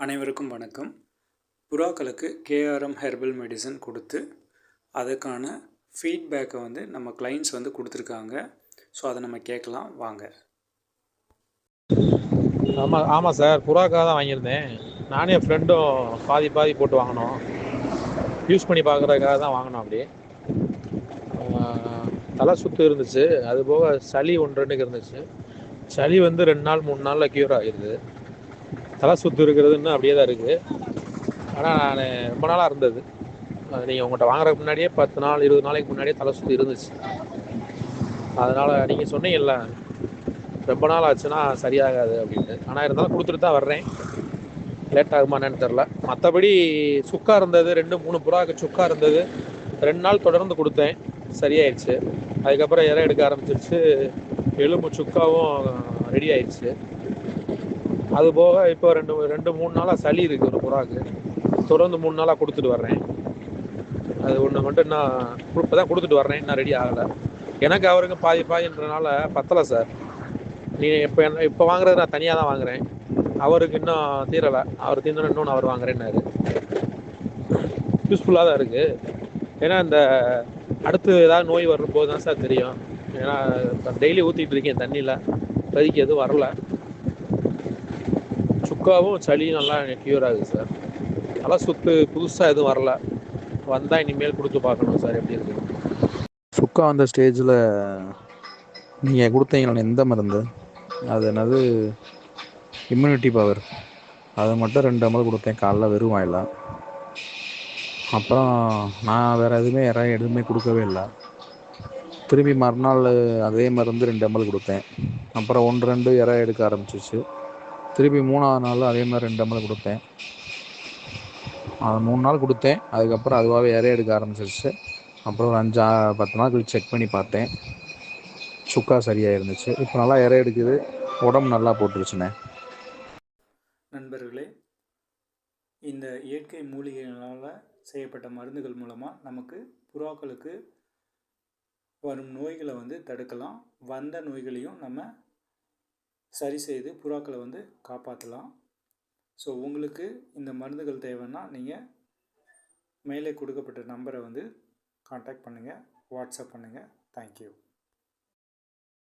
அனைவருக்கும் வணக்கம். புறாக்களுக்கு KRM herbal medicine கொடுத்து அதுக்கான ஃபீட்பேக்கை நம்ம கிளைண்ட்ஸ் கொடுத்துருக்காங்க. ஸோ அதை நம்ம கேட்கலாம் வாங்க. ஆமாம் சார், புறாக்காக தான் வாங்கியிருந்தேன். நானே என் ஃப்ரெண்டும் பாதி போட்டு வாங்கினோம். யூஸ் பண்ணி பார்க்குறதுக்காக தான் வாங்கினோம். அப்படி தலை சுற்று இருந்துச்சு, அதுபோக சளி 1-2 இருந்துச்சு. சளி 2 நாள் 3 நாளில் க்யூர் ஆகிடுது. தலை சுற்று இருக்கிறதுன்னு அப்படியே தான் இருக்குது. ஆனால் நான் ரொம்ப நாளாக இருந்தது. நீங்கள் உங்கள்கிட்ட வாங்குறதுக்கு முன்னாடியே 10 நாள் 20 நாளைக்கு முன்னாடியே தலை சுற்று இருந்துச்சு. அதனால் நீங்கள் சொன்னீங்கல்ல ரொம்ப நாள் ஆச்சுன்னா சரியாகாது அப்படின்ட்டு. ஆனால் இருந்தாலும் கொடுத்துட்டு தான் வர்றேன். லேட் ஆகுமா என்னன்னு தெரில. மற்றபடி சுக்கா இருந்தது, 2-3 புறாவுக்கு சுக்கா இருந்தது. 2 நாள் தொடர்ந்து கொடுத்தேன், சரியாயிடுச்சு. அதுக்கப்புறம் இறை எடுக்க ஆரம்பிச்சிருச்சு, எலும்பு சுக்காவும் ரெடி ஆயிடுச்சு. அதுபோக இப்போ 2-3 நாளாக சளி இருக்குது ஒரு புறாவுக்கு. தொடர்ந்து 3 நாளாக கொடுத்துட்டு வர்றேன். அது ஒன்று மட்டும் நான் இப்போ தான் கொடுத்துட்டு வர்றேன், இன்னும் ரெடி ஆகலை. எனக்கு அவருக்கு பாதின்றனால பத்தலை சார். நீங்கள் இப்போ வாங்குறது நான் தனியாக தான் வாங்குகிறேன். அவருக்கு இன்னும் தீரலை. அவர் தீர்ந்தோன்னு இன்னொன்று அவர் வாங்குறேன்னாரு. யூஸ்ஃபுல்லாக தான் இருக்குது. ஏன்னா இந்த அடுத்து ஏதாவது நோய் வரும்போது தான் சார் தெரியும். ஏன்னா டெய்லி ஊற்றிட்டு இருக்கேன் தண்ணியில், இப்போதைக்கு எதுவும் வரல. சுக்காவும் சளியும் நல்லா க்யூர் ஆகுது சார். தலை சுற்று புதுசாக எதுவும் வரல. வந்தால் இனிமேல் கொடுத்து பார்க்கணும் சார் எப்படி இருக்குது. சுக்கா வந்த ஸ்டேஜில் நீங்கள் கொடுத்தீங்களா எந்த மருந்து? அது என்னது இம்யூனிட்டி பவர், அதை மட்டும் 2 ml கொடுத்தேன் காலைல வெறும் வாயில. அப்புறம் நான் வேறு எதுவுமே கொடுக்கவே இல்லை. திரும்பி மறுநாள் அதே மருந்து 2 ml கொடுத்தேன். அப்புறம் 1-2 இறை எடுக்க ஆரம்பிச்சிச்சு. திருப்பி 3ஆவது நாள் அதே மாதிரி 2 ml கொடுத்தேன். அது 3 நாள் கொடுத்தேன். அதுக்கப்புறம் அதுவாகவே இறை எடுக்க ஆரம்பிச்சிருச்சு. அப்புறம் ஒரு 5-10 நாள் கழிச்சு செக் பண்ணி பார்த்தேன், சுக்கா சரியாக இருந்துச்சு. இப்போ நல்லா இறை எடுக்குது, உடம்பு நல்லா போட்டுருச்சுண்ணே. நண்பர்களே, இந்த இயற்கை மூலிகைகளால் செய்யப்பட்ட மருந்துகள் மூலமாக நமக்கு புறாக்களுக்கு வரும் நோய்களை தடுக்கலாம். வந்த நோய்களையும் நம்ம சரி செய்து புறாக்களை காப்பாற்றலாம். ஸோ உங்களுக்கு இந்த மருந்துகள் தேவைன்னா நீங்கள் மேலே கொடுக்கப்பட்ட நம்பரை கான்டாக்ட் பண்ணுங்கள், வாட்ஸ்அப் பண்ணுங்கள். தேங்க்யூ.